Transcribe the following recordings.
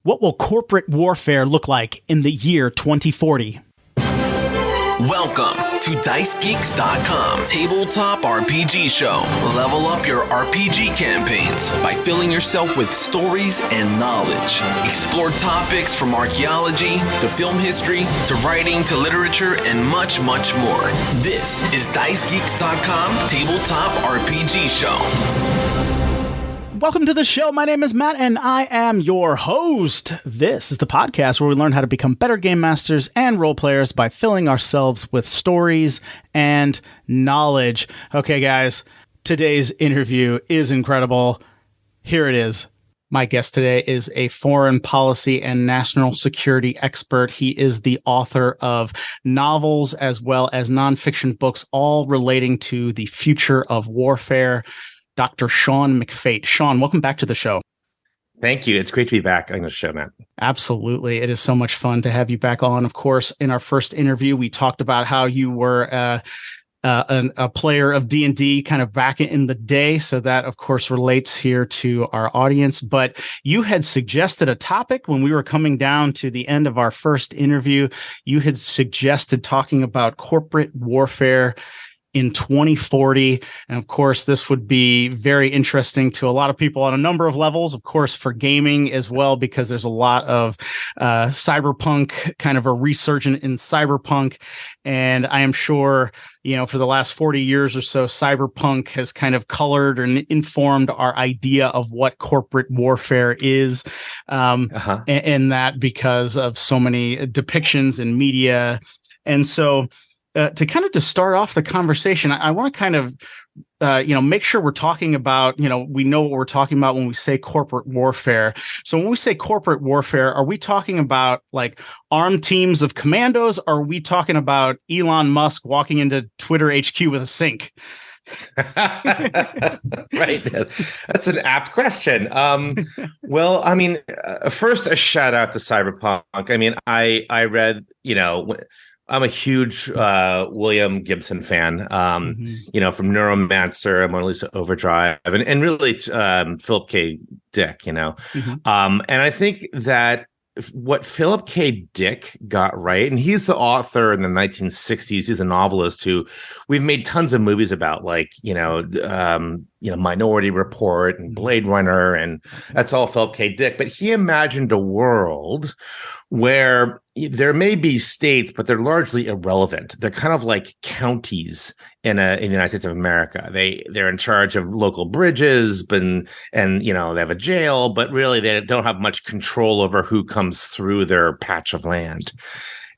What will corporate warfare look like in the year 2040? Welcome to DiceGeeks.com Tabletop RPG Show. Level up your RPG campaigns by filling yourself with stories and knowledge. Explore topics from archaeology to film history to writing to literature and much, much more. This is DiceGeeks.com Tabletop RPG Show. Welcome to the show. My name is Matt, and I am your host. This is the podcast where we learn how to become better game masters and role players by filling ourselves with stories and knowledge. Okay, guys, today's interview is incredible. Here it is. My guest today is a foreign policy and national security expert. He is the author of novels as well as nonfiction books, all relating to the future of warfare. Dr. Sean McFate. Sean, welcome back to the show. Thank you. It's great to be back on the show, Matt. Absolutely. It is so much fun to have you back on. Of course, in our first interview, we talked about how you were a player of D&D kind of back in the day. So that, of course, relates here to our audience. But you had suggested a topic when we were coming down to the end of our first interview. You had suggested talking about corporate warfare in 2040. And of course, this would be very interesting to a lot of people on a number of levels, of course, for gaming as well, because there's a lot of cyberpunk, kind of a resurgence in cyberpunk. And I am sure, you know, for the last 40 years or so, cyberpunk has kind of colored and informed our idea of what corporate warfare is. And that because of so many depictions in media. And so to start off the conversation, I want to kind of, make sure we're talking about, we know what we're talking about when we say corporate warfare. So when we say corporate warfare, are we talking about like armed teams of commandos? Or are we talking about Elon Musk walking into Twitter HQ with a sink? Right. That's an apt question. Well, I mean, first, a shout out to cyberpunk. I mean, I read, I'm a huge William Gibson fan, from Neuromancer and Mona Lisa Overdrive, and really Philip K. Dick, And I think that what Philip K. Dick got right, and he's the author in the 1960s, he's a novelist who we've made tons of movies about, like, Minority Report and Blade Runner, and that's all Philip K. Dick. But he imagined a world where there may be states, but they're largely irrelevant. They're kind of like counties in the United States of America. They're in charge of local bridges, and they have a jail, but really they don't have much control over who comes through their patch of land.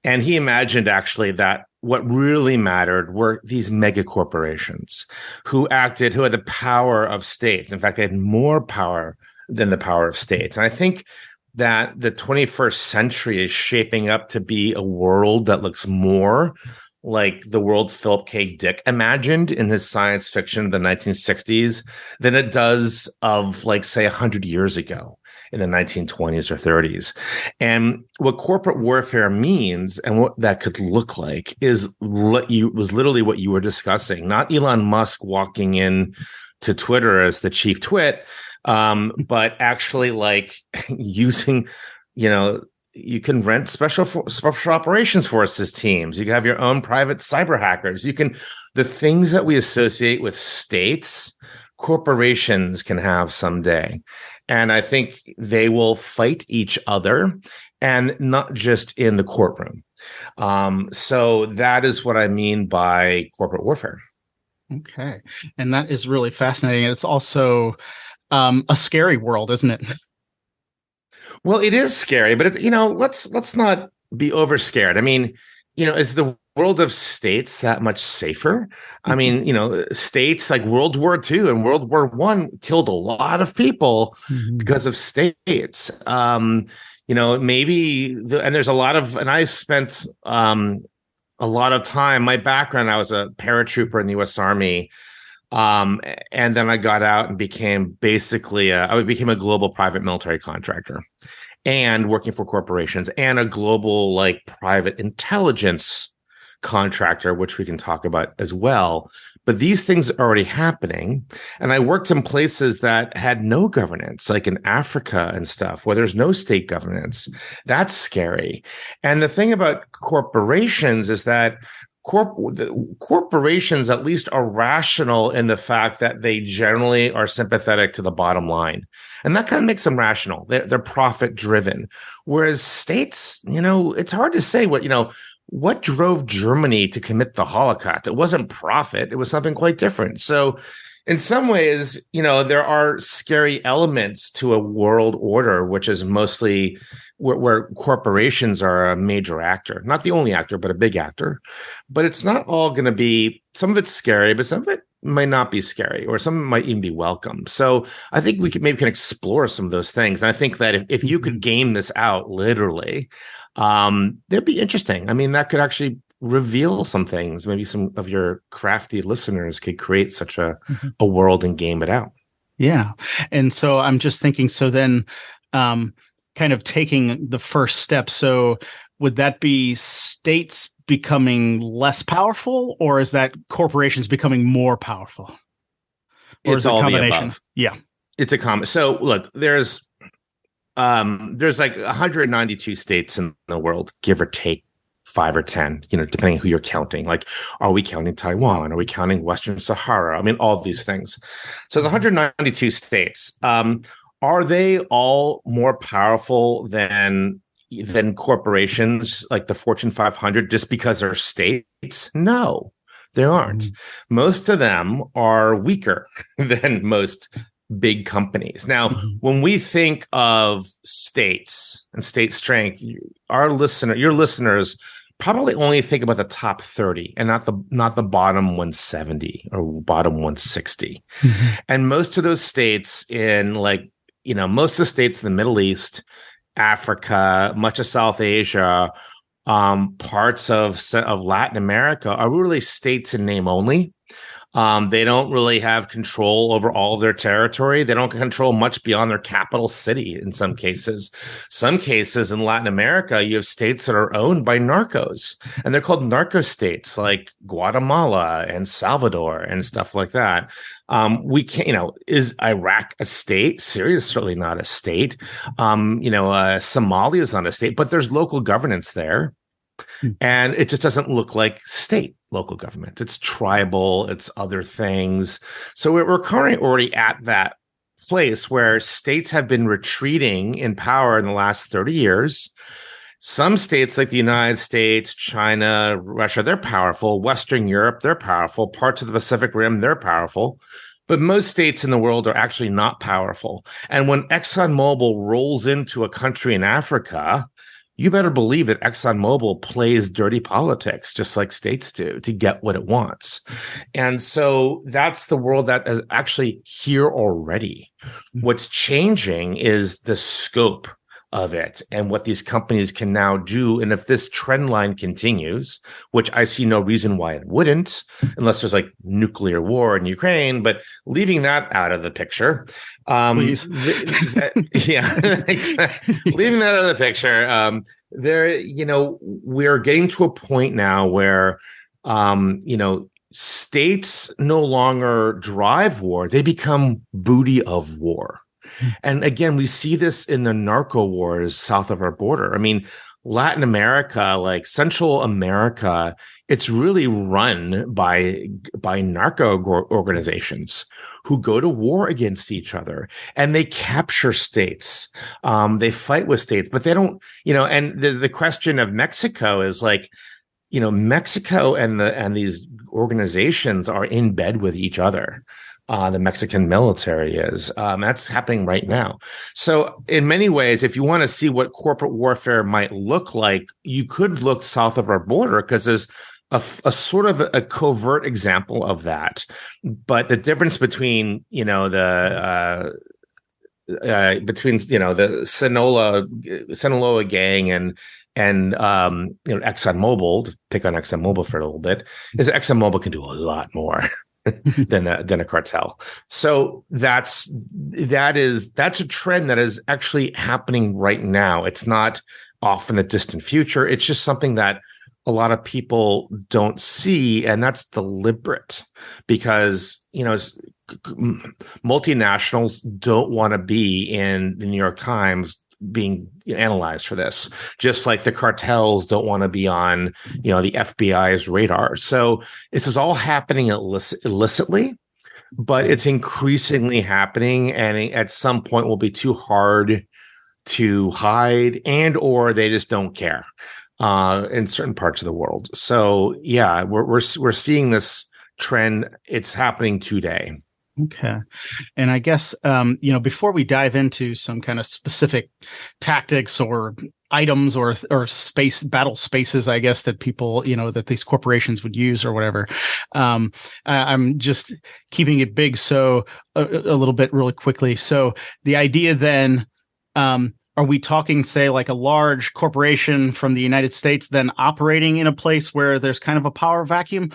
And he imagined actually that what really mattered were these mega corporations who had the power of states. In fact, they had more power than the power of states. And I think that the 21st century is shaping up to be a world that looks more like the world Philip K. Dick imagined in his science fiction of the 1960s than it does of, like, say, 100 years ago in the 1920s or 30s. And what corporate warfare means and what that could look like was literally what you were discussing. Not Elon Musk walking in to Twitter as the chief twit, but actually, like, using, you can rent special operations forces teams. You can have your own private cyber hackers. The things that we associate with states, corporations can have someday. And I think they will fight each other, and not just in the courtroom. So that is what I mean by corporate warfare. Okay. And that is really fascinating. It's also a scary world, isn't it? Well, it is scary, but let's not be over scared. I mean, is the world of states that much safer? I mean, states like World War II and World War I killed a lot of people because of states. Maybe and there's a lot of, and I spent a lot of time. My background, I was a paratrooper in the U.S. Army. And then I got out and became basically I became a global private military contractor and working for corporations and a global, like, private intelligence contractor, which we can talk about as well. But these things are already happening. And I worked in places that had no governance, like in Africa and stuff, where there's no state governance. That's scary. And the thing about corporations is that corporations at least are rational in the fact that they generally are sympathetic to the bottom line. And that kind of makes them rational. They're profit driven. Whereas states, it's hard to say what drove Germany to commit the Holocaust. It wasn't profit. It was something quite different. So in some ways, there are scary elements to a world order, which is mostly where corporations are a major actor, not the only actor, but a big actor. But it's not all going to be, some of it's scary, but some of it might not be scary, or some of it might even be welcome. So I think we can explore some of those things. And I think that if you could game this out literally, that'd be interesting. I mean, that could actually reveal some things. Maybe some of your crafty listeners could create such a world and game it out. Yeah. And so I'm just thinking, so then kind of taking the first step. So would that be states becoming less powerful, or is that corporations becoming more powerful? Or It's is it a all the combination? above. Yeah. It's a common. So look, there's like 192 states in the world, give or take 5 or 10, depending on who you're counting. Like, are we counting Taiwan? Are we counting Western Sahara? I mean, all of these things. So there's 192 states. Are they all more powerful than corporations like the Fortune 500 just because they're states? No, they aren't. Most of them are weaker than most big companies. Now, when we think of states and state strength, your listeners probably only think about the top 30 and not the bottom 170 or bottom 160. And most of those states in most of the states in the Middle East, Africa, much of South Asia, parts of Latin America are really states in name only. They don't really have control over all of their territory. They don't control much beyond their capital city in some cases. Some cases in Latin America, you have states that are owned by narcos, and they're called narco states like Guatemala and Salvador and stuff like that. We can't, is Iraq a state? Syria is certainly not a state. Somalia is not a state, but there's local governance there. And it just doesn't look like state local government. It's tribal, it's other things. So we're currently already at that place where states have been retreating in power in the last 30 years. Some states like the United States, China, Russia, they're powerful. Western Europe, they're powerful. Parts of the Pacific Rim, they're powerful. But most states in the world are actually not powerful. And when ExxonMobil rolls into a country in Africa, you better believe that ExxonMobil plays dirty politics, just like states do, to get what it wants. And so that's the world that is actually here already. What's changing is the scope of it and what these companies can now do. And if this trend line continues, which I see no reason why it wouldn't, unless there's like nuclear war in Ukraine, but leaving that out of the picture, Please. exactly. Leaving that out of the picture, we're getting to a point now where, states no longer drive war; they become booty of war. And again, we see this in the narco wars south of our border. I mean, Latin America, like Central America, it's really run by narco organizations who go to war against each other, and they capture states. They fight with states, but they don't, and the question of Mexico is like, Mexico and these organizations are in bed with each other. The Mexican military is. That's happening right now. So in many ways, if you want to see what corporate warfare might look like, you could look south of our border, because there's a sort of a covert example of that. But the difference between, the Sinaloa gang and ExxonMobil, to pick on ExxonMobil for a little bit, is that ExxonMobil can do a lot more than a cartel. So that's a trend that is actually happening right now. It's not off in the distant future. It's just something that a lot of people don't see, and that's deliberate because, multinationals don't want to be in the New York Times being analyzed for this, just like the cartels don't want to be on, the FBI's radar. So this is all happening illicitly, but it's increasingly happening, and at some point will be too hard to hide, and or they just don't care in certain parts of the world. So yeah, we're seeing this trend. It's happening today. Okay. And I guess, before we dive into some kind of specific tactics or items or space battle spaces, I guess, that people, that these corporations would use or whatever, I'm just keeping it big. So a little bit really quickly. So the idea then, are we talking, say, like a large corporation from the United States then operating in a place where there's kind of a power vacuum?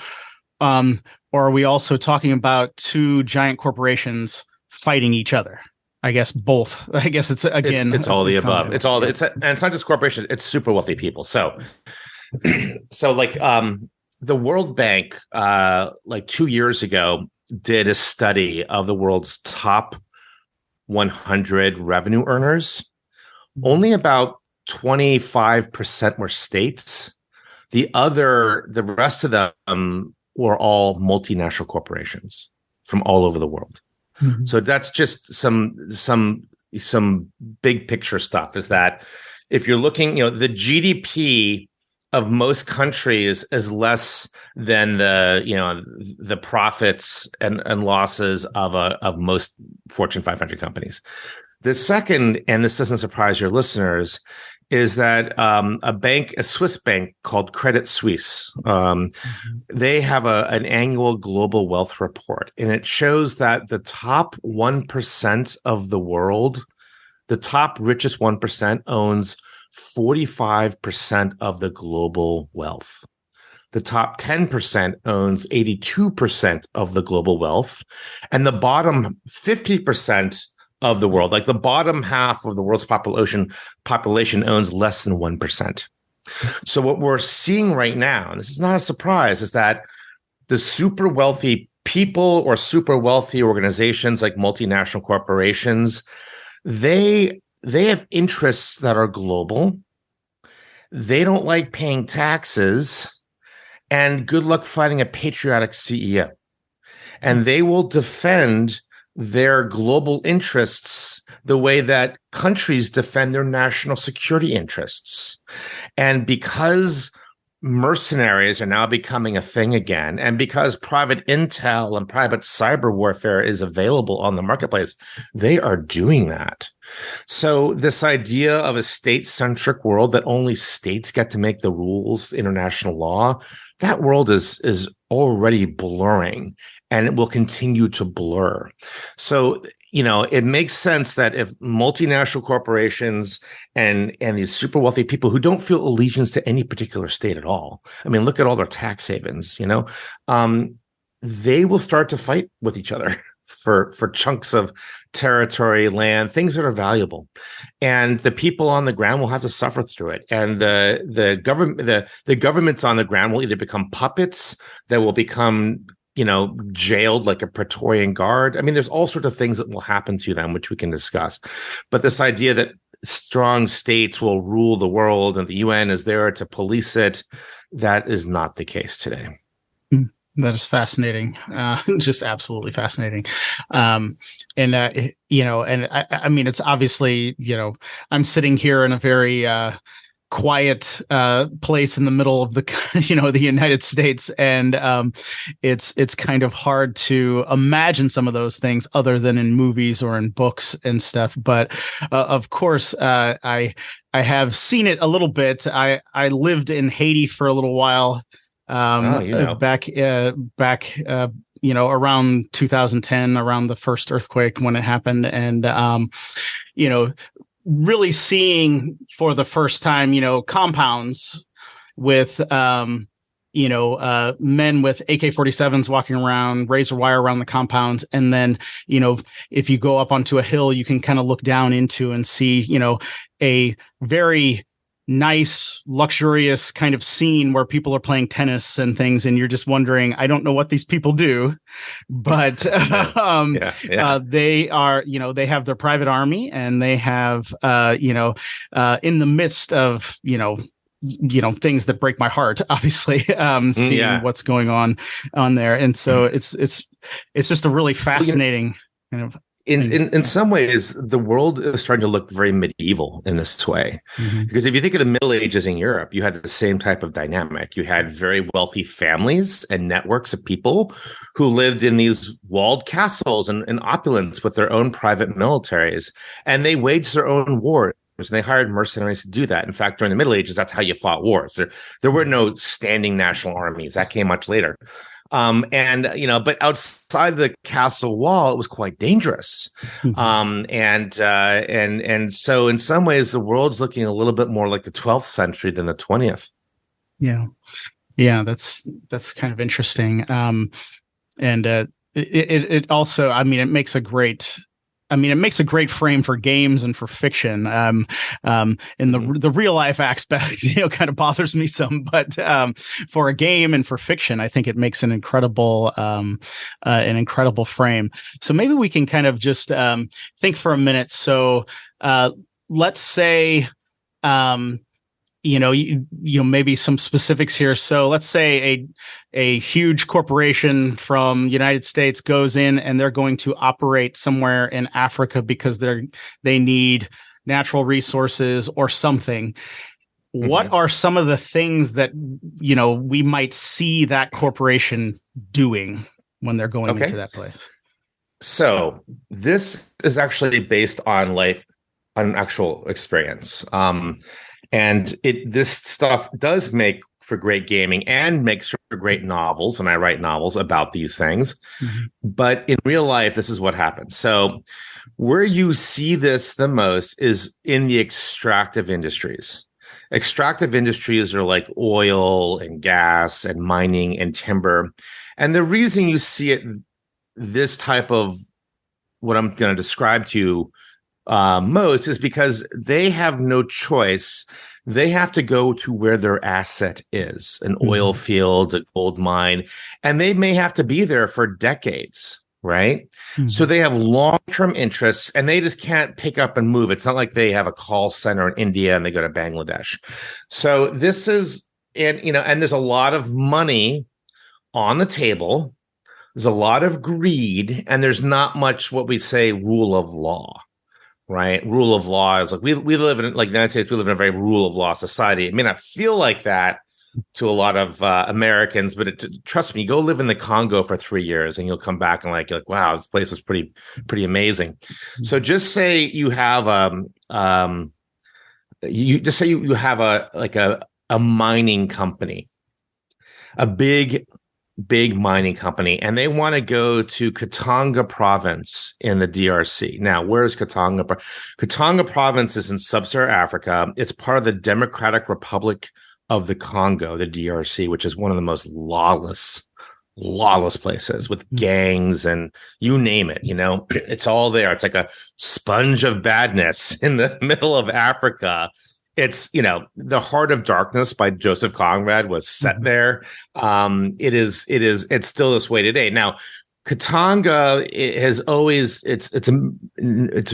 Or are we also talking about two giant corporations fighting each other? I guess both. I guess it's again, it's all the above. And it's not just corporations, it's super wealthy people. So like the World Bank like 2 years ago did a study of the world's top 100 revenue earners. Only about 25% were states. The rest of them were all multinational corporations from all over the world. Mm-hmm. So that's just some big picture stuff, is that if you're looking, the GDP of most countries is less than the profits and losses of most Fortune 500 companies. The second, and this doesn't surprise your listeners, is that a Swiss bank called Credit Suisse, they have an annual global wealth report, and it shows that the top 1% of the world, the top richest 1%, owns 45% of the global wealth. The top 10% owns 82% of the global wealth, and the bottom 50% of the world, like the bottom half of the world's population owns less than 1%. So what we're seeing right now, and this is not a surprise, is that the super wealthy people or super wealthy organizations like multinational corporations, they have interests that are global. They don't like paying taxes, and good luck finding a patriotic CEO. And they will defend their global interests the way that countries defend their national security interests. And because mercenaries are now becoming a thing again, and because private intel and private cyber warfare is available on the marketplace, they are doing that. So this idea of a state-centric world that only states get to make the rules, international law, that world is already blurring, and it will continue to blur. So, it makes sense that if multinational corporations and these super wealthy people who don't feel allegiance to any particular state at all, I mean, look at all their tax havens, they will start to fight with each other for chunks of territory, land, things that are valuable, and the people on the ground will have to suffer through it. And the governments on the ground will either become puppets that will become jailed like a Praetorian Guard. I mean, there's all sorts of things that will happen to them, which we can discuss. But this idea that strong states will rule the world and the UN is there to police it, that is not the case today. That is fascinating. Just absolutely fascinating. And I mean, it's obviously, I'm sitting here in a very, quiet place in the middle of the the United States, and it's kind of hard to imagine some of those things other than in movies or in books and stuff. But of course, I have seen it a little bit. I lived in Haiti for a little while back around 2010, around the first earthquake when it happened, and really seeing for the first time, compounds with, men with AK-47s walking around, razor wire around the compounds. And then, if you go up onto a hill, you can kind of look down into and see, a very nice, luxurious kind of scene where people are playing tennis and things, and you're just wondering, I don't know what these people do, but they are, they have their private army, and they have, in the midst of, things that break my heart, obviously, seeing what's going on there, and so it's just a really fascinating kind of. In some ways, the world is starting to look very medieval in this way. Because if you think of the Middle Ages in Europe, you had the same type of dynamic. You had very wealthy families and networks of people who lived in these walled castles and opulence with their own private militaries, and they waged their own wars. And they hired mercenaries to do that. In fact, during the Middle Ages, that's how you fought wars. There were no standing national armies. That came much later. But outside the castle wall, it was quite dangerous. And so in some ways, the world's looking a little bit more like the 12th century than the 20th. Yeah. That's kind of interesting. It also, it makes a great frame for games and for fiction. And the real life aspect, kind of bothers me some, but for a game and for fiction, I think it makes an incredible frame. So maybe we can kind of just think for a minute. So let's say, maybe some specifics here. So let's say a huge corporation from United States goes in and they're going to operate somewhere in Africa because they need natural resources or something. What are some of the things that, we might see that corporation doing when they're going into that place? So this is actually based on actual experience. And this stuff does make for great gaming and makes for great novels. And I write novels about these things. But in real life, this is what happens. So where you see this the most is in the extractive industries. Extractive industries are like oil and gas and mining and timber. And the reason you see this type of what I'm going to describe to you most is because they have no choice. They have to go to where their asset is, an oil field, a gold mine, and they may have to be there for decades, right? So they have long-term interests, and they just can't pick up and move. It's not like they have a call center in India and they go to Bangladesh. So this is, and there's a lot of money on the table. There's a lot of greed, and there's not much what we say rule of law. Right. Rule of law is like we live in, like, the United States, we live in a very rule of law society. It may not feel like that to a lot of Americans, but trust me, go live in the Congo for 3 years and you'll come back and you're like, wow, this place is pretty amazing. So just say you have you have a mining company, a big mining company, and they want to go to Katanga province in the DRC. Now, where's Katanga? Katanga province is in sub-Saharan Africa. It's part of the Democratic Republic of the Congo, the DRC, which is one of the most lawless places with gangs and you name it, it's all there. It's like a sponge of badness in the middle of Africa. It's, The Heart of Darkness by Joseph Conrad was set there. It's still this way today. Now, Katanga has always, it's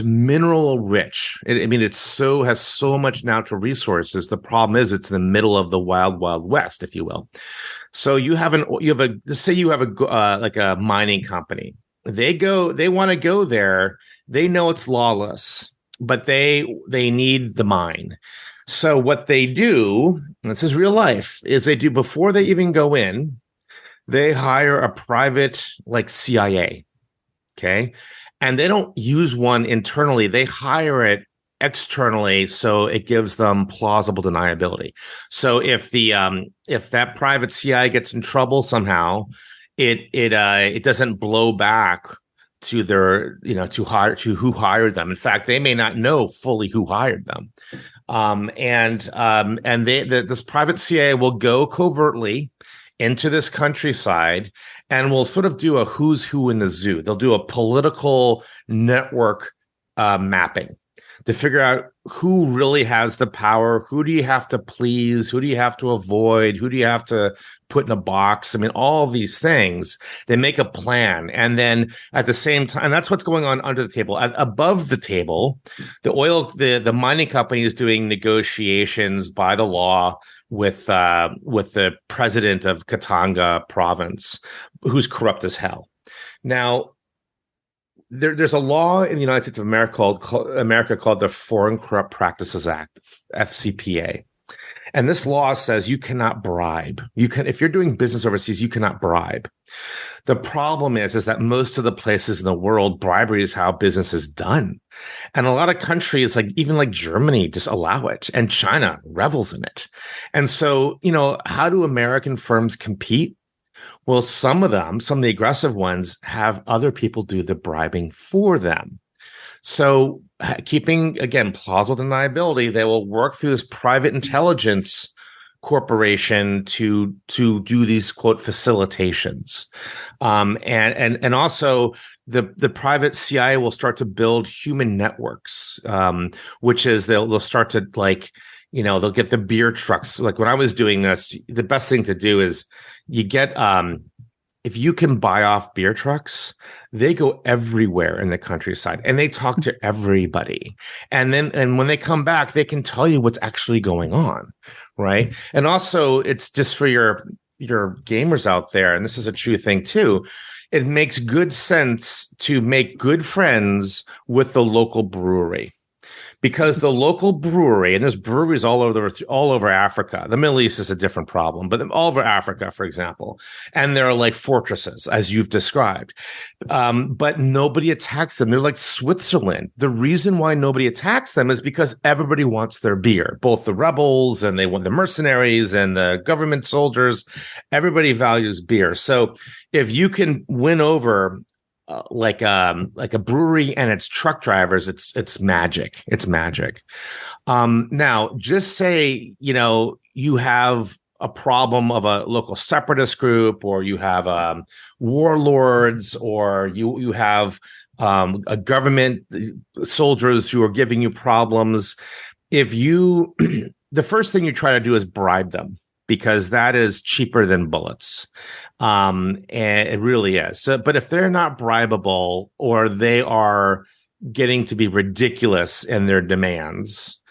mineral rich. It has so much natural resources. The problem is it's in the middle of the wild, wild west, if you will. So let's say you have a mining company. They want to go there. They know it's lawless, but they need the mine. So what they do, and this is real life, is they do, before they even go in, they hire a private CIA. Okay. And they don't use one internally. They hire it externally, so it gives them plausible deniability. So if that private CIA gets in trouble somehow, it doesn't blow back to their, to who hired them. In fact, they may not know fully who hired them. This private CIA will go covertly into this countryside and will sort of do a who's who in the zoo. They'll do a political network mapping. to figure out who really has the power, who do you have to please, who do you have to avoid, who do you have to put in a box. I mean, all these things, they make a plan. And then at the same time, and that's what's going on under the table. Above the table, the mining company is doing negotiations by the law with the president of Katanga province, who's corrupt as hell. Now, there's a law in the United States of America called the Foreign Corrupt Practices Act, FCPA. And this law says you cannot bribe. If you're doing business overseas, you cannot bribe. The problem is that most of the places in the world, bribery is how business is done. And a lot of countries, even like Germany, just allow it. And China revels in it. And so, how do American firms compete? Well, some of the aggressive ones, have other people do the bribing for them. So keeping, again, plausible deniability, they will work through this private intelligence corporation to do these, quote, facilitations. And also the private CIA will start to build human networks, which is they'll start to they'll get the beer trucks. Like when I was doing this, the best thing to do is you get, if you can buy off beer trucks, they go everywhere in the countryside and they talk to everybody. And when they come back, they can tell you what's actually going on. Right. And also it's just for your gamers out there. And this is a true thing too. It makes good sense to make good friends with the local brewery. Because the local brewery, and there's breweries all over Africa. The Middle East is a different problem, but all over Africa, for example, and they're like fortresses, as you've described. But nobody attacks them. They're like Switzerland. The reason why nobody attacks them is because everybody wants their beer. Both the rebels and they want the mercenaries and the government soldiers. Everybody values beer. So if you can win over like a brewery and its truck drivers, it's magic. It's magic. Now, just say you have a problem of a local separatist group, or you have warlords, or you have a government soldiers who are giving you problems. The first thing you try to do is bribe them, because that is cheaper than bullets. And it really is. So, but if they're not bribable, or they are getting to be ridiculous in their demands,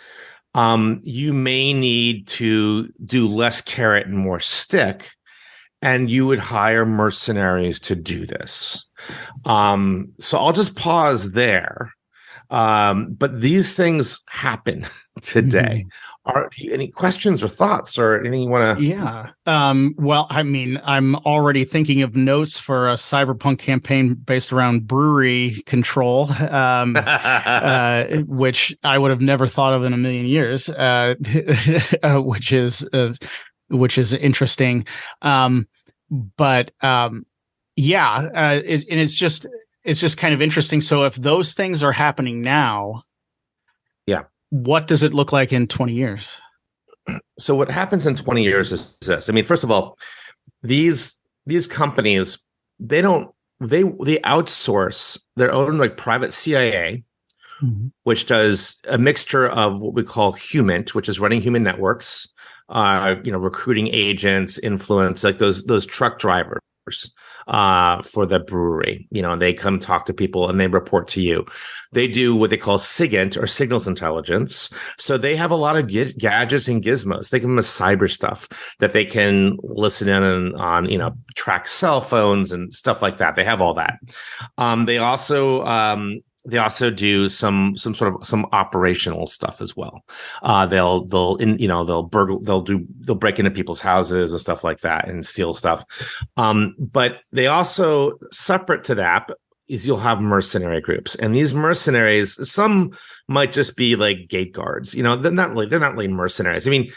you may need to do less carrot and more stick, and you would hire mercenaries to do this. So I'll just pause there. But these things happen today. Are any questions or thoughts or anything you want to? Yeah. Well, I mean, I'm already thinking of notes for a cyberpunk campaign based around brewery control, which I would have never thought of in a million years, which is interesting. It's just kind of interesting. So if those things are happening now, yeah, what does it look like in 20 years? So what happens in 20 years is this. I mean, first of all, these companies, they outsource their own private CIA, which does a mixture of what we call human, which is running human networks, recruiting agents, influence, like those truck drivers for the brewery. They come talk to people and they report to you. They do what they call SIGINT, or signals intelligence. So they have a lot of gadgets and gizmos. They give them a cyber stuff that they can listen in on, track cell phones and stuff like that. They have all that. They also do some operational stuff as well. They'll break into people's houses and stuff like that and steal stuff. But they also, separate to that, is you'll have mercenary groups, and these mercenaries, some might just be like gate guards. They're not really mercenaries. I mean,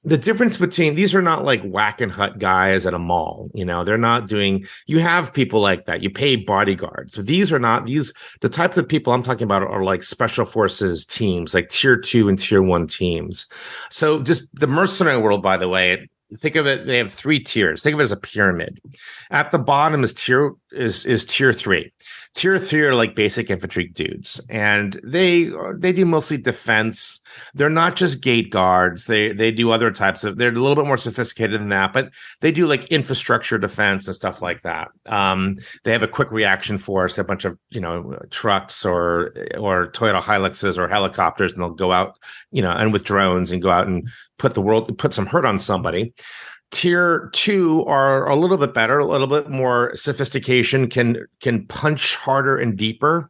the difference between these are not like whack and hut guys at a mall. They're not doing, you have people like that. You pay bodyguards. So these are not the types of people I'm talking about are like special forces teams, like tier 2 and tier 1 teams. So just the mercenary world, by the way, think of it, they have 3 tiers. Think of it as a pyramid. At the bottom is tier 3. Tier 3 are like basic infantry dudes, and they do mostly defense. They're not just gate guards. They do other types of. They're a little bit more sophisticated than that, but they do like infrastructure defense and stuff like that. They have a quick reaction force, a bunch of trucks or Toyota Hiluxes or helicopters, and they'll go out and with drones and go out and put some hurt on somebody. Tier 2 are a little bit better, a little bit more sophistication, can punch harder and deeper.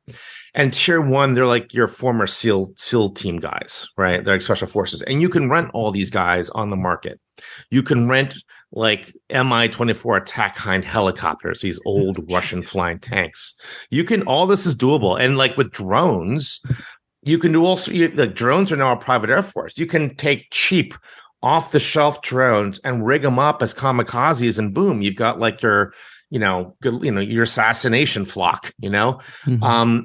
And Tier 1, they're like your former SEAL team guys, right? They're like special forces. And you can rent all these guys on the market. You can rent like Mi-24 attack hind helicopters, these old Russian flying tanks. All this is doable. And like with drones, you can do also, like drones are now a private air force. You can take cheap off-the-shelf drones and rig them up as kamikazes, and boom, you've got like your your assassination flock.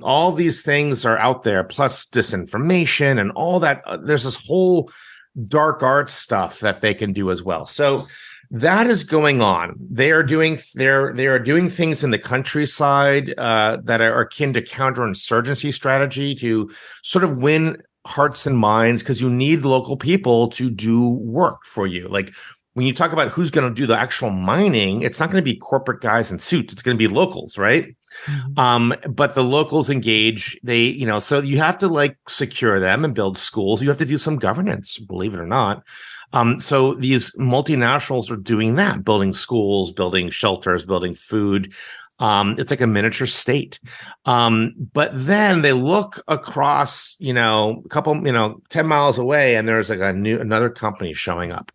All these things are out there, plus disinformation and all that. There's this whole dark arts stuff that they can do as well. So that is going on. They are doing things in the countryside that are akin to counterinsurgency strategy to sort of win hearts and minds, because you need local people to do work for you. Like when you talk about who's going to do the actual mining, it's not going to be corporate guys in suits. It's going to be locals, right? Mm-hmm. But the locals engage. So you have to like secure them and build schools. You have to do some governance, believe it or not. So these multinationals are doing that, building schools, building shelters, building food. It's like a miniature state. But then they look across, a couple, 10 miles away, and there's like another company showing up.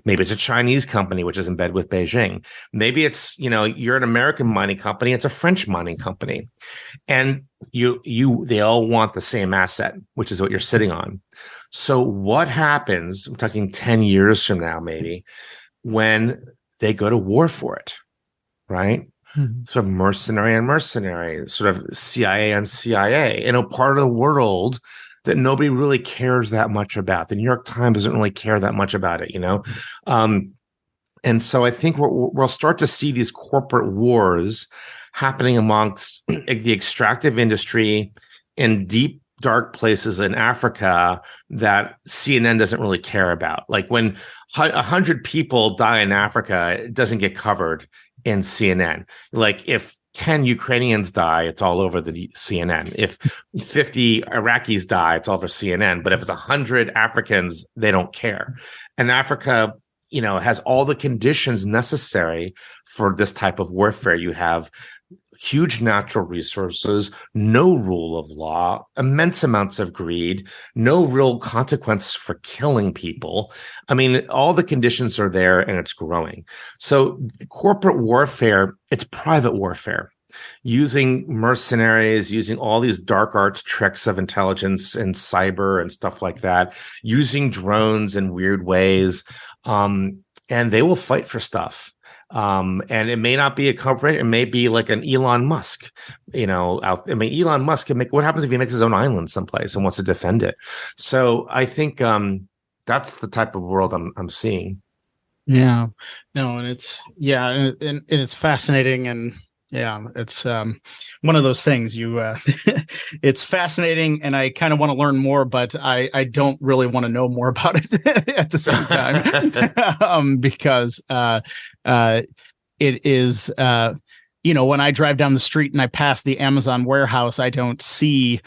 Maybe it's a Chinese company, which is in bed with Beijing. Maybe it's, you're an American mining company. It's a French mining company. And they all want the same asset, which is what you're sitting on. So what happens, I'm talking 10 years from now, maybe, when they go to war for it, right? Mm-hmm. Sort of mercenary on mercenary, sort of CIA on CIA, in a part of the world that nobody really cares that much about. The New York Times doesn't really care that much about it, And so I think we'll start to see these corporate wars happening amongst the extractive industry in deep, dark places in Africa that CNN doesn't really care about. Like when 100 people die in Africa, it doesn't get covered in CNN. Like if 10 Ukrainians die, it's all over the CNN. If 50 Iraqis die, it's all over CNN. But if it's 100 Africans, they don't care. And Africa, has all the conditions necessary for this type of warfare. You have huge natural resources, no rule of law, immense amounts of greed, no real consequence for killing people. I mean, all the conditions are there, and it's growing. So corporate warfare, it's private warfare, using mercenaries, using all these dark arts tricks of intelligence and cyber and stuff like that, using drones in weird ways. And they will fight for stuff. And it may not be a company. It may be like an Elon Musk, Elon Musk can what happens if he makes his own island someplace and wants to defend it? So I think, that's the type of world I'm seeing. Yeah, no. And it's fascinating. And yeah, it's, one of those things it's fascinating, and I kind of want to learn more, but I don't really want to know more about it at the same time, because, it is, when I drive down the street and I pass the Amazon warehouse, I don't see,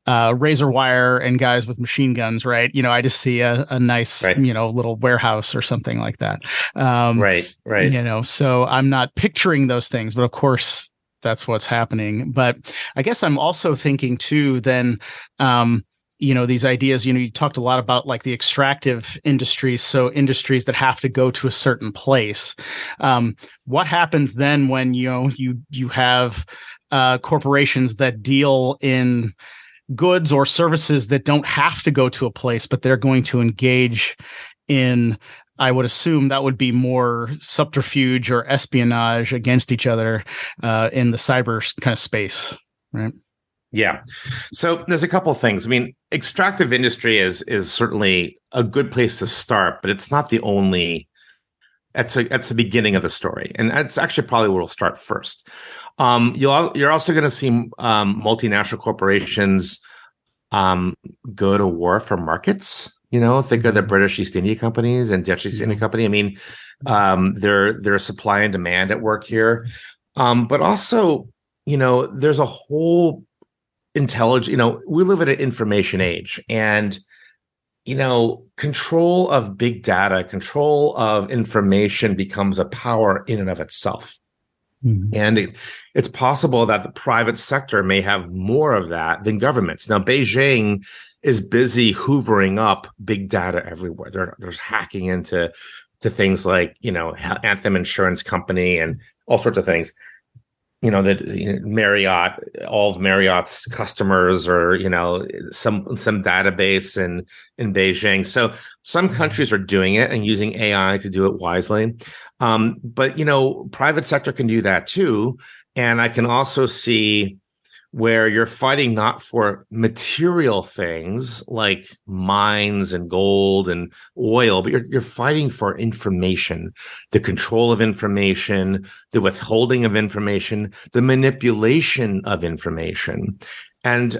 razor wire and guys with machine guns, right? I just see a nice, right, little warehouse or something like that. Right. So I'm not picturing those things, but of course that's what's happening. But I guess I'm also thinking too, then, these ideas, you talked a lot about like the extractive industries. So industries that have to go to a certain place. What happens then when, you have, corporations that deal in goods or services that don't have to go to a place, but they're going to engage in, I would assume that would be more subterfuge or espionage against each other, in the cyber kind of space, right? Yeah. So there's a couple of things. I mean, extractive industry is certainly a good place to start, but it's not the only. That's the beginning of the story, and that's actually probably where we'll start first. You're also going to see multinational corporations go to war for markets. Think of the British East India Companies and Dutch East India Company. I mean, there's supply and demand at work here. But also, there's a whole intelligence, we live in an information age, and, control of big data, control of information becomes a power in and of itself. Mm-hmm. And it's possible that the private sector may have more of that than governments. Now, Beijing is busy hoovering up big data everywhere. They're hacking into things like, Anthem Insurance Company and all sorts of things. Marriott, all of Marriott's customers, or some database in Beijing. So some countries are doing it and using AI to do it wisely. But private sector can do that too. And I can also see where you're fighting not for material things like mines and gold and oil, but you're fighting for information, the control of information, the withholding of information, the manipulation of information. And,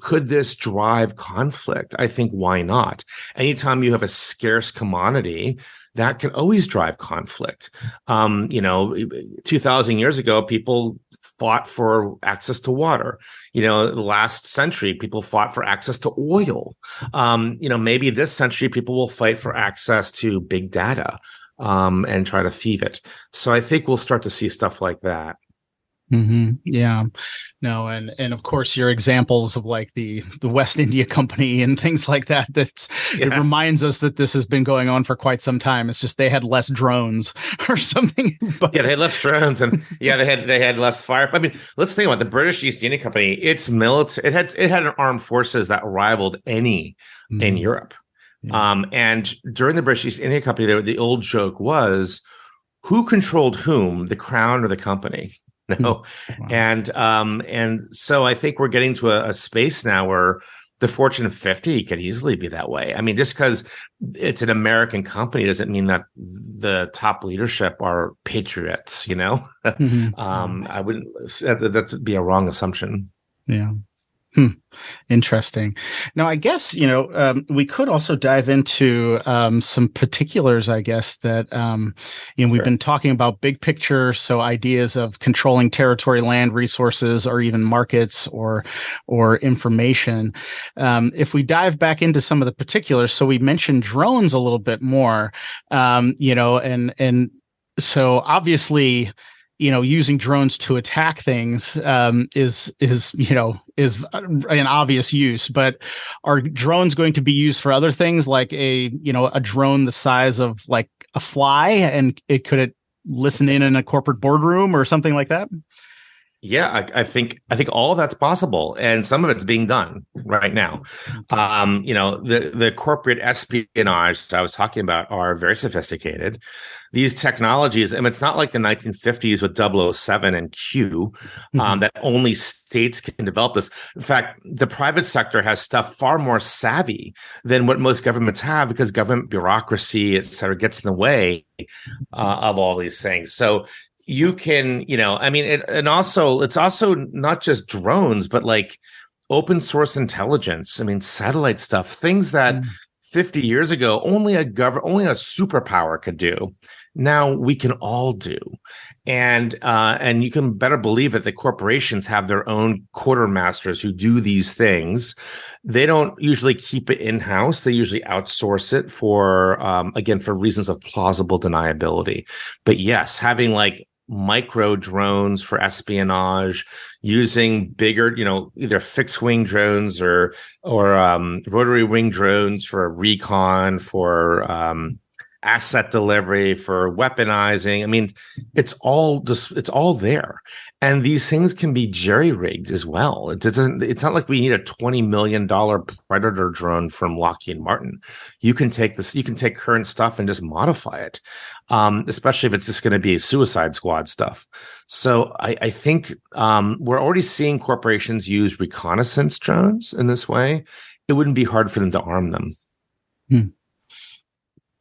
could this drive conflict? I think, why not? Anytime you have a scarce commodity, that can always drive conflict. 2,000 years ago, people fought for access to water. The last century, people fought for access to oil. Maybe this century, people will fight for access to big data and try to thieve it. So I think we'll start to see stuff like that. Mm-hmm. Yeah. No, and of course your examples of like the West India Company and things like that, it reminds us that this has been going on for quite some time. It's just they had less drones or something. But... Yeah, they had less drones, and they had less fire. I mean, let's think about the British East India Company. Its military, it had armed forces that rivaled any in Europe. Yeah. And during the British East India Company, the old joke was, who controlled whom, the crown or the company? No. Wow. And so I think we're getting to a space now where the Fortune 50 could easily be that way. I mean, just because it's an American company doesn't mean that the top leadership are patriots, Mm-hmm. I wouldn't, that'd be a wrong assumption. Yeah. Interesting. Now, I guess, we could also dive into some particulars, I guess, that, we've been talking about big picture. So ideas of controlling territory, land resources, or even markets or information. If we dive back into some of the particulars, so we mentioned drones a little bit more, and so obviously, using drones to attack things is an obvious use, but are drones going to be used for other things, like a drone the size of like a fly, and could listen in a corporate boardroom or something like that? Yeah, I think all of that's possible, and some of it's being done right now. The corporate espionage that I was talking about are very sophisticated. These technologies, and it's not like the 1950s with 007 and Q, that only states can develop this. In fact, the private sector has stuff far more savvy than what most governments have, because government bureaucracy, et cetera, gets in the way of all these things. So you can, it's also not just drones, but like open source intelligence. I mean, satellite stuff, things that 50 years ago only a superpower could do. Now we can all do. And you can better believe that the corporations have their own quartermasters who do these things. They don't usually keep it in-house. They usually outsource it for reasons of plausible deniability. But yes, having like micro drones for espionage, using bigger, either fixed wing drones or rotary wing drones for recon, for asset delivery, for weaponizing. I mean, it's all there. And these things can be jerry-rigged as well. It's not like we need a $20 million Predator drone from Lockheed Martin. You can take current stuff and just modify it. Especially if it's just going to be Suicide Squad stuff. So I think we're already seeing corporations use reconnaissance drones in this way. It wouldn't be hard for them to arm them.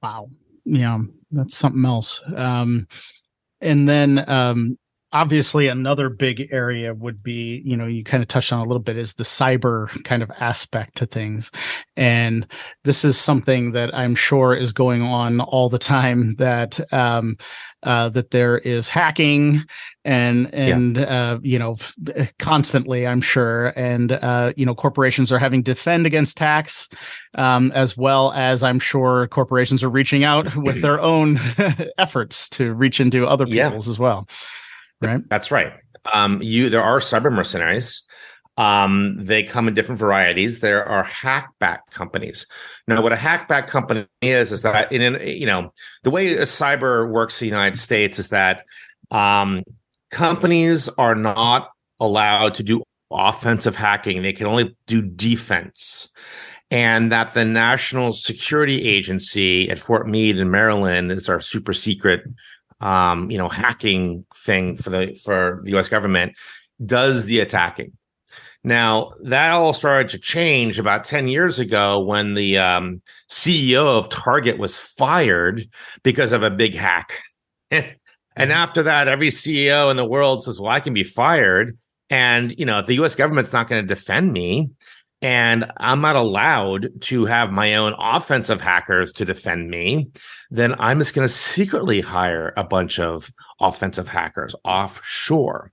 Wow. Yeah, that's something else. And then obviously another big area would be, you kind of touched on a little bit, is the cyber kind of aspect to things. And this is something that I'm sure is going on all the time, that that there is hacking and constantly, I'm sure. And, corporations are having to defend against attacks, as well as I'm sure corporations are reaching out with their own efforts to reach into other people's as well. Right. That's right. There are cyber mercenaries. They come in different varieties. There are hackback companies. Now, what a hackback company is that the way a cyber works in the United States is that companies are not allowed to do offensive hacking. They can only do defense. And that the National Security Agency at Fort Meade in Maryland is our super secret hacking thing for the U.S. government, does the attacking. Now, that all started to change about 10 years ago when the CEO of Target was fired because of a big hack. And after that, every CEO in the world says, well, I can be fired. And, if the U.S. government's not going to defend me, and I'm not allowed to have my own offensive hackers to defend me, then I'm just going to secretly hire a bunch of offensive hackers offshore.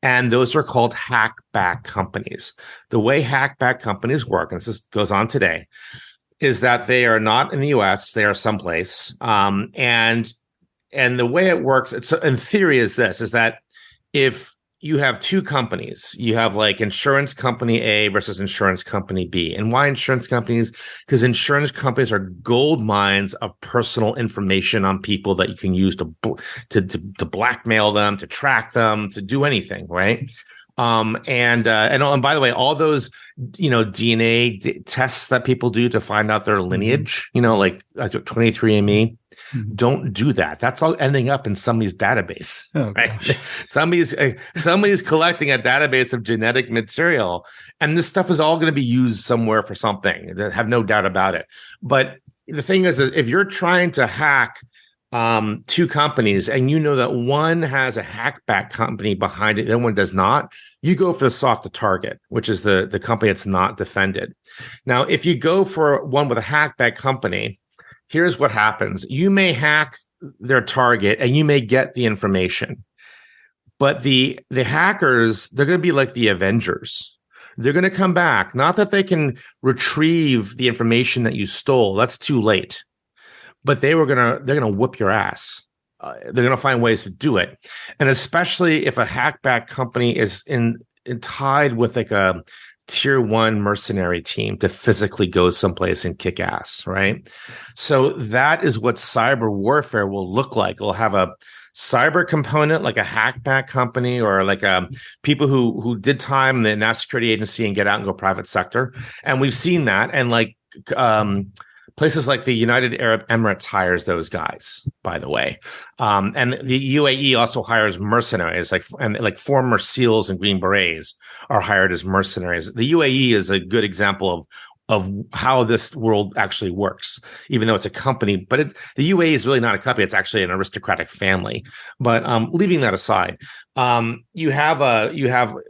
And those are called hackback companies. The way hackback companies work, and this goes on today, is that they are not in the US, they are someplace. And the way it works, in theory, is that if you have two companies, you have like insurance company A versus insurance company B. And why insurance companies? Because insurance companies are gold mines of personal information on people that you can use to blackmail them, to track them, to do anything, right? And by the way, all those, DNA tests that people do to find out their lineage, like 23andMe, don't do that. That's all ending up in somebody's database, right? Somebody's collecting a database of genetic material, and this stuff is all going to be used somewhere for something. I have no doubt about it. But the thing is, if you're trying to hack two companies and you know that one has a hackback company behind it, the other one does not, you go for the soft target, which is the company that's not defended. Now, if you go for one with a hackback company, here's what happens. You may hack their target and you may get the information, but the hackers, they're going to be like the Avengers. They're going to come back. Not that they can retrieve the information that you stole. That's too late. But they're going to whoop your ass. They're going to find ways to do it. And especially if a hackback company is tied with like a tier 1 mercenary team to physically go someplace and kick ass, right? So that is what cyber warfare will look like. It'll have a cyber component, like a hackback company, or like people who did time in the National Security Agency and get out and go private sector. And we've seen that. And like places like the United Arab Emirates hires those guys, by the way. And the UAE also hires mercenaries, like former SEALs and Green Berets are hired as mercenaries. The UAE is a good example of how this world actually works, even though it's a company. But the UAE is really not a company; it's actually an aristocratic family. But leaving that aside, you have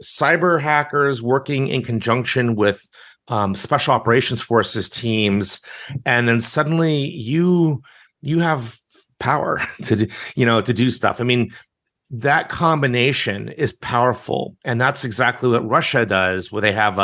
cyber hackers working in conjunction with special operations forces teams, and then suddenly you have power to do stuff. I mean, that combination is powerful, and that's exactly what Russia does, where they have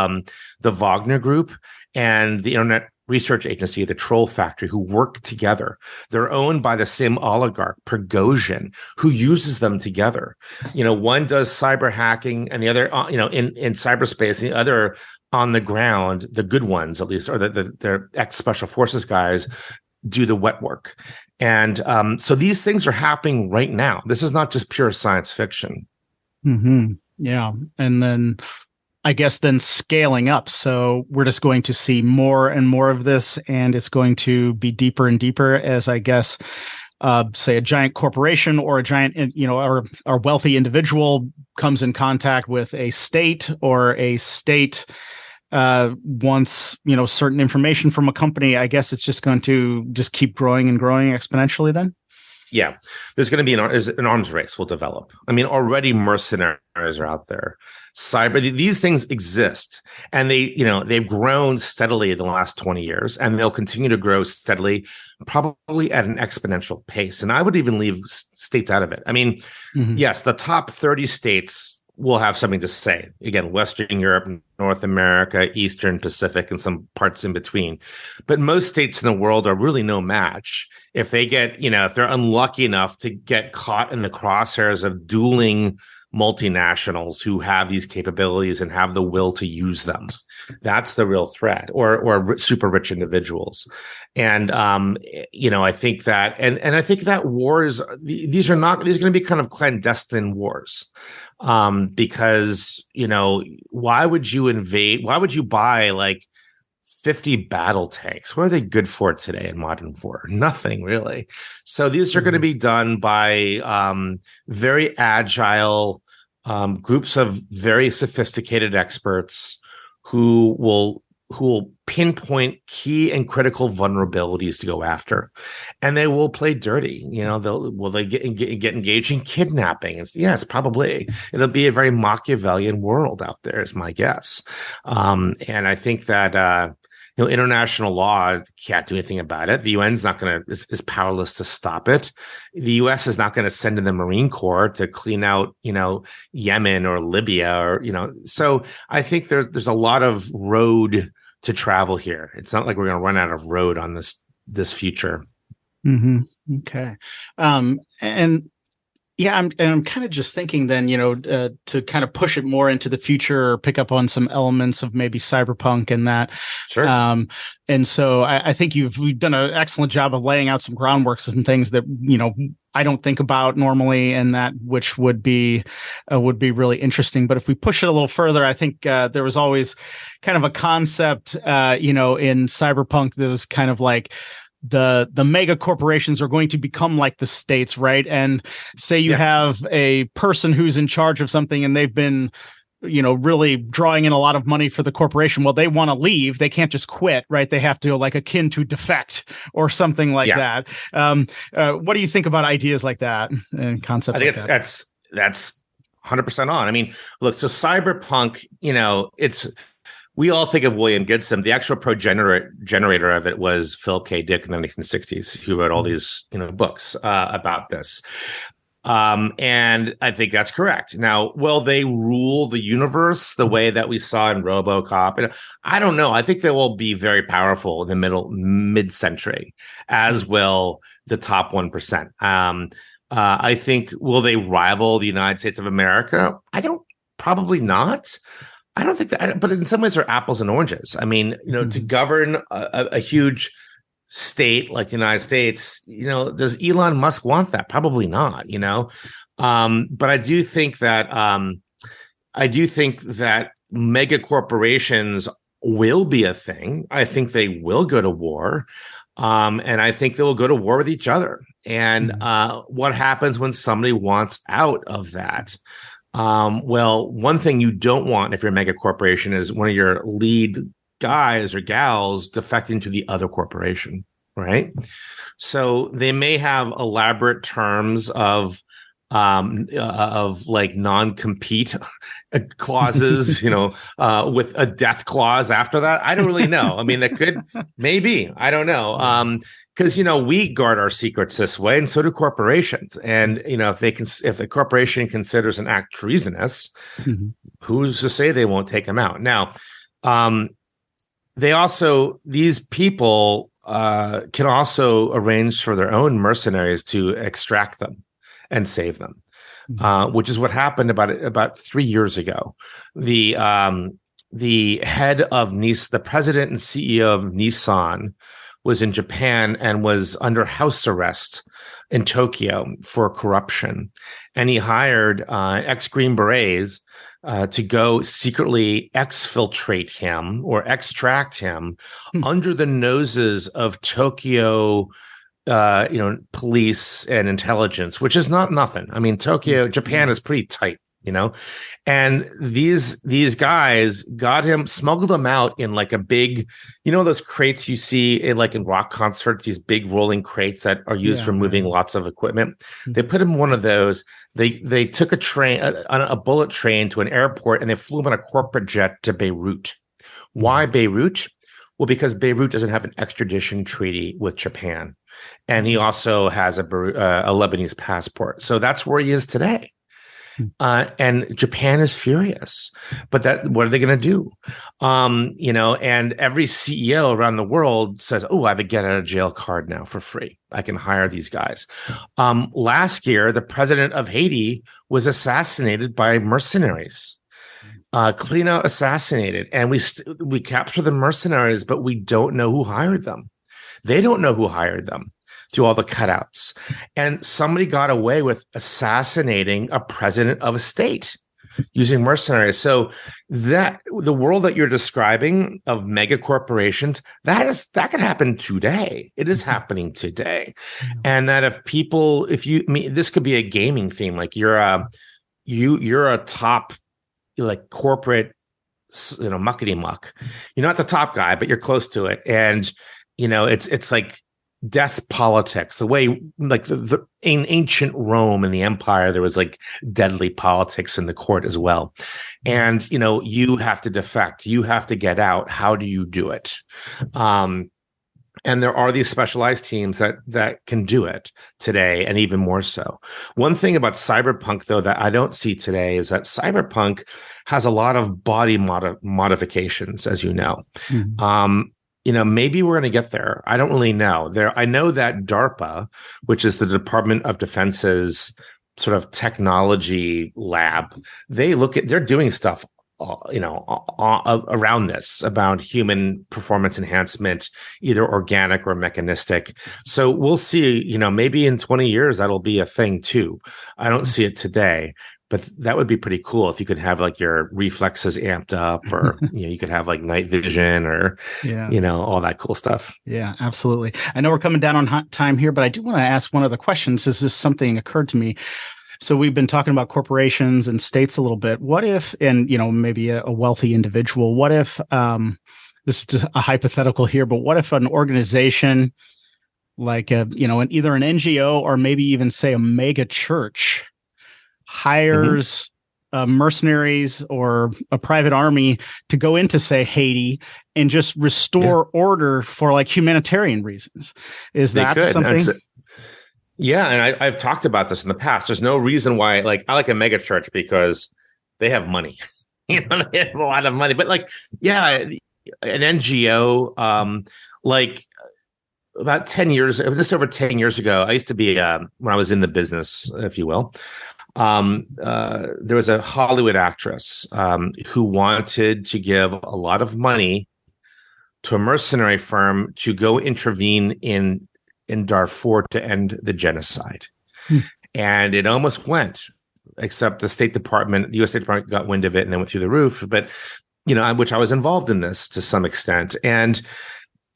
the Wagner Group and the Internet Research Agency, the Troll Factory, who work together. They're owned by the same oligarch, Prigozhin, who uses them together. One does cyber hacking, and the other, in cyberspace, and the other on the ground, the good ones, at least, or the ex-special forces guys, do the wet work. And so these things are happening right now. This is not just pure science fiction. Mm-hmm. Yeah. And then I guess then scaling up. So we're just going to see more and more of this, and it's going to be deeper and deeper as, I guess, say a giant corporation or a giant, or wealthy individual comes in contact with a state, or a state wants, certain information from a company. I guess it's just going to just keep growing and growing exponentially then. Yeah, there's going to be an arms race will develop. I mean, already mercenaries are out there. These things exist, and they've grown steadily in the last 20 years, and they'll continue to grow steadily, probably at an exponential pace. And I would even leave states out of it. I mean, yes, the top 30 states will have something to say. Again, Western Europe, North America, Eastern Pacific, and some parts in between. But most states in the world are really no match if they get, if they're unlucky enough to get caught in the crosshairs of dueling multinationals who have these capabilities and have the will to use them. That's the real threat, or super rich individuals. And, I think that, and I think that wars, these are going to be kind of clandestine wars. Because, why would you invade? Why would you buy like 50 battle tanks? What are they good for today in modern war? Nothing really. So these are going to be done by very agile groups of very sophisticated experts who will pinpoint key and critical vulnerabilities to go after, and they will play dirty. Will they get engaged in kidnapping? Yes, probably. It'll be a very Machiavellian world out there, is my guess. And I think that international law can't do anything about it. The UN's is powerless to stop it. The US is not going to send in the Marine Corps to clean out, Yemen or Libya so I think there's a lot of road to travel here. It's not like we're going to run out of road on this future. Mm-hmm. Okay. And yeah, I'm kind of just thinking then, to kind of push it more into the future or pick up on some elements of maybe cyberpunk and that. Sure. And so I think we've done an excellent job of laying out some groundwork, some things that, I don't think about normally, and that which would be really interesting. But if we push it a little further, I think there was always kind of a concept, in cyberpunk that was kind of like, the mega corporations are going to become like the states, right? And say you have a person who's in charge of something and they've been, really drawing in a lot of money for the corporation. Well, they want to leave. They can't just quit, right? They have to akin to defect or something like that. What do you think about ideas like that and concepts? I think that's 100% on. I mean, look, so cyberpunk, we all think of William Gibson. The actual generator of it was Philip K. Dick in the 1960s, who wrote all these, books about this. And I think that's correct. Now, will they rule the universe the way that we saw in RoboCop? I don't know. I think they will be very powerful in the mid-century, as will the top 1%. I think, will they rival the United States of America? Probably not. I don't think that, but in some ways they're apples and oranges. I mean, to govern a huge state like the United States, does Elon Musk want that? Probably not, but I do think that mega corporations will be a thing. I think they will go to war. And I think they will go to war with each other. And what happens when somebody wants out of that? Well, one thing you don't want if you're a mega corporation is one of your lead guys or gals defecting to the other corporation, right? So they may have elaborate terms of like non-compete clauses, with a death clause after that. I don't really know. I mean, that could maybe, I don't know. Because we guard our secrets this way, and so do corporations. And if a corporation considers an act treasonous, who's to say they won't take them out? Now, these people can also arrange for their own mercenaries to extract them and save them, which is what happened about 3 years ago. The head of the president and CEO of Nissan was in Japan and was under house arrest in Tokyo for corruption. And he hired ex-Green Berets to go secretly exfiltrate him or extract him under the noses of Tokyo police and intelligence, which is not nothing. I mean, Japan is pretty tight And these guys smuggled him out in like a big, those crates you see in rock concerts, these big rolling crates that are used for moving lots of equipment. Mm-hmm. They put him in one of those. They took a train, a bullet train to an airport, and they flew him on a corporate jet to Beirut. Why Beirut? Well, because Beirut doesn't have an extradition treaty with Japan. And he also has a Lebanese passport. So that's where he is today. And Japan is furious. But what are they going to do? And every CEO around the world says, oh, I have a get out of jail card now for free. I can hire these guys. Last year, the president of Haiti was assassinated by mercenaries. Clean out assassinated, and we capture the mercenaries, but we don't know who hired them. They don't know who hired them through all the cutouts. And somebody got away with assassinating a president of a state using mercenaries. So that the world that you're describing of mega corporations, that could happen today. It is happening today. And that this could be a gaming theme, like you're a top corporate, muckety muck. You're not the top guy, but you're close to it. And, it's like death politics, the way in ancient Rome and the empire, there was deadly politics in the court as well. And, you have to defect, you have to get out. How do you do it? And there are these specialized teams that can do it today, and even more so. One thing about cyberpunk, though, that I don't see today is that cyberpunk has a lot of body modifications, as you know. Mm-hmm. Maybe we're going to get there. I don't really know. I know that DARPA, which is the Department of Defense's sort of technology lab, they're doing stuff around this about human performance enhancement, either organic or mechanistic. So we'll see, maybe in 20 years, that'll be a thing too. I don't see it today, but that would be pretty cool if you could have your reflexes amped up, or, you could have night vision, or, all that cool stuff. Yeah, absolutely. I know we're coming down on time here, but I do want to ask one other question. This is something occurred to me. So we've been talking about corporations and states a little bit. What if, and maybe a wealthy individual, what if, this is just a hypothetical here, but what if an organization either an NGO or maybe even say a mega church hires mercenaries or a private army to go into, say, Haiti and just restore order for humanitarian reasons? Is that something? Yeah, and I've talked about this in the past. There's no reason why, I like a mega church because they have money. They have a lot of money. But an NGO, about 10 years, just over 10 years ago, I used to be, when I was in the business, if you will, there was a Hollywood actress who wanted to give a lot of money to a mercenary firm to go intervene in Darfur to end the genocide. And it almost went, except the U.S. State Department got wind of it and then went through the roof. But, which I was involved in this to some extent. And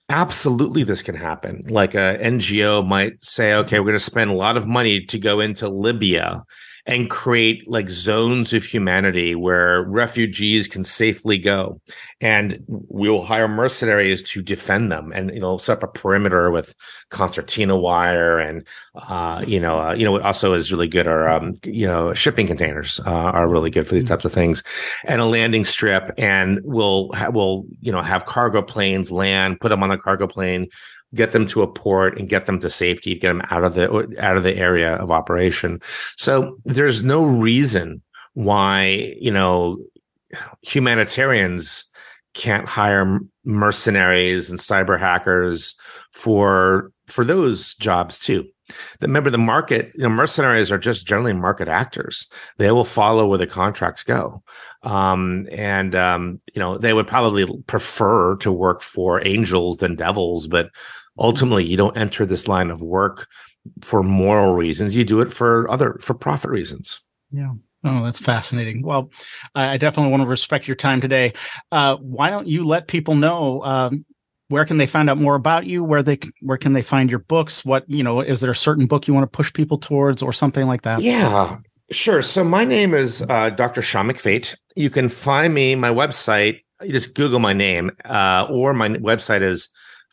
absolutely this can happen. A NGO might say, okay, we're going to spend a lot of money to go into Libya and create zones of humanity where refugees can safely go. And we will hire mercenaries to defend them, and, set up a perimeter with concertina wire. And, what also is really good are, shipping containers are really good for these types of things, and a landing strip. And we'll have cargo planes land, put them on the cargo plane, get them to a port, and get them to safety, get them out of the area of operation. So there's no reason why, humanitarians can't hire mercenaries and cyber hackers for those jobs too. Remember, the market, mercenaries are just generally market actors. They will follow where the contracts go. They would probably prefer to work for angels than devils, but ultimately you don't enter this line of work for moral reasons. You do it for profit reasons. Yeah. Oh, that's fascinating. Well, I definitely want to respect your time today. Why don't you let people know, where can they find out more about you? Where can they find your books? What, is there a certain book you want to push people towards or something like that? Yeah. Sure. So my name is Dr. Sean McFate. You can find me, my website, you just Google my name, or my website is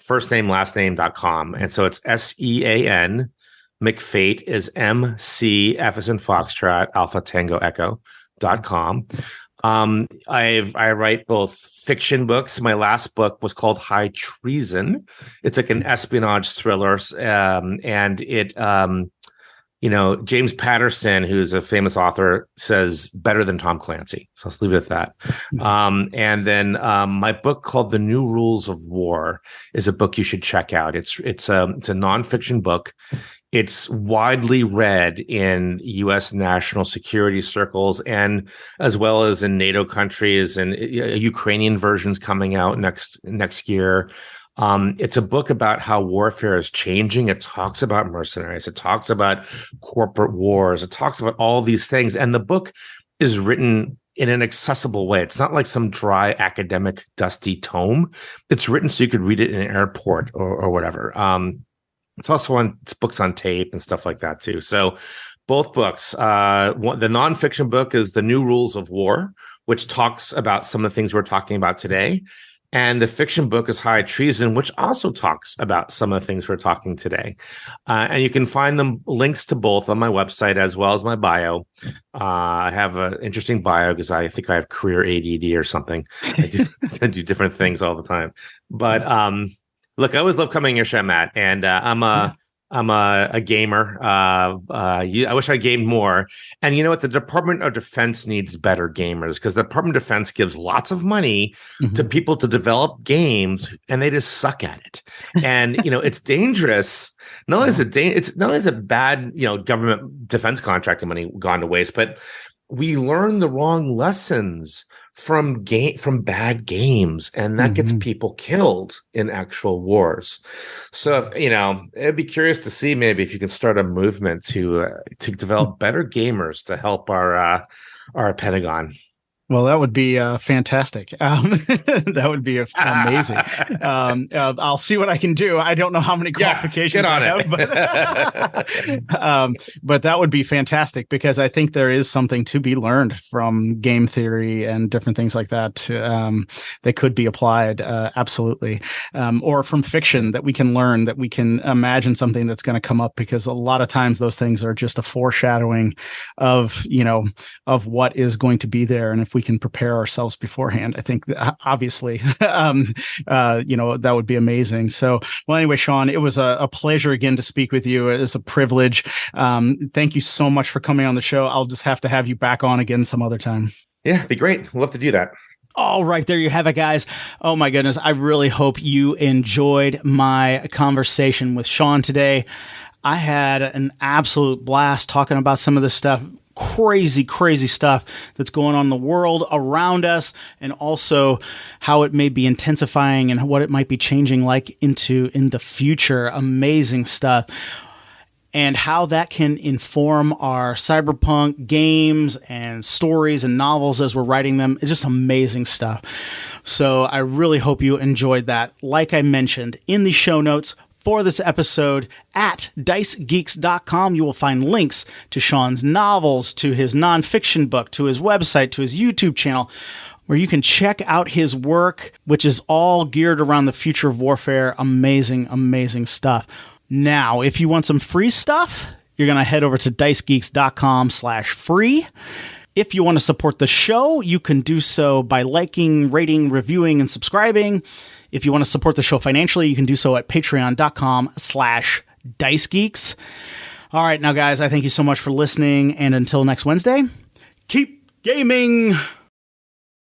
firstnamelastname.com. And so it's SEAN. McFate is MCF as in Foxtrot, Alpha Tango Echo.com. I write both fiction books. My last book was called High Treason. It's like an espionage thriller. And it, James Patterson, who's a famous author, says better than Tom Clancy. So let's leave it at that. And then my book called The New Rules of War is a book you should check out. It's a nonfiction book. It's widely read in U.S. national security circles and as well as in NATO countries, and a Ukrainian version's coming out next year. It's a book about how warfare is changing. It talks about mercenaries. It talks about corporate wars. It talks about all these things. And the book is written in an accessible way. It's not like some dry academic dusty tome. It's written so you could read it in an airport or whatever. It's also it's books on tape and stuff like that too. So both books, the nonfiction book is The New Rules of War, which talks about some of the things we're talking about today. And the fiction book is High Treason, which also talks about some of the things we're talking today. And you can find them links to both on my website as well as my bio. I have an interesting bio because I think I have career ADD or something. I do different things all the time. But look, I always love coming on your show, Matt, and I'm a gamer. I wish I gamed more. And you know what? The Department of Defense needs better gamers because the Department of Defense gives lots of money to people to develop games, and they just suck at it. And it's dangerous. Not only is it bad, government defense contracting money gone to waste, but we learn the wrong lessons from bad games, and that gets people killed in actual wars. So I'd be curious to see maybe if you can start a movement to develop better gamers to help our Pentagon. Well, that would be fantastic. That would be amazing. I'll see what I can do. I don't know how many qualifications I have, but that would be fantastic because I think there is something to be learned from game theory and different things like that that could be applied, absolutely, or from fiction that we can learn, that we can imagine something that's going to come up, because a lot of times those things are just a foreshadowing of what is going to be there. And if we can prepare ourselves beforehand, I think obviously, that would be amazing. So, well, anyway, Sean, it was a pleasure again to speak with you. It's a privilege. Thank you so much for coming on the show. I'll just have to have you back on again some other time. Yeah, it'd be great. We'd love to do that. All right, there you have it, guys. Oh my goodness. I really hope you enjoyed my conversation with Sean today. I had an absolute blast talking about some of this stuff. Crazy stuff that's going on in the world around us, and also how it may be intensifying and what it might be changing in the future. Amazing stuff. And how that can inform our cyberpunk games and stories and novels as we're writing them. It's just amazing stuff. So I really hope you enjoyed that. Like I mentioned in the show notes for this episode at dicegeeks.com, you will find links to Sean's novels, to his nonfiction book, to his website, to his YouTube channel, where you can check out his work, which is all geared around the future of warfare. Amazing stuff. Now, if you want some free stuff, you're going to head over to dicegeeks.com/free. If you want to support the show, you can do so by liking, rating, reviewing, and subscribing. If you want to support the show financially, you can do so at patreon.com/dicegeeks. All right, now, guys, I thank you so much for listening. And until next Wednesday, keep gaming.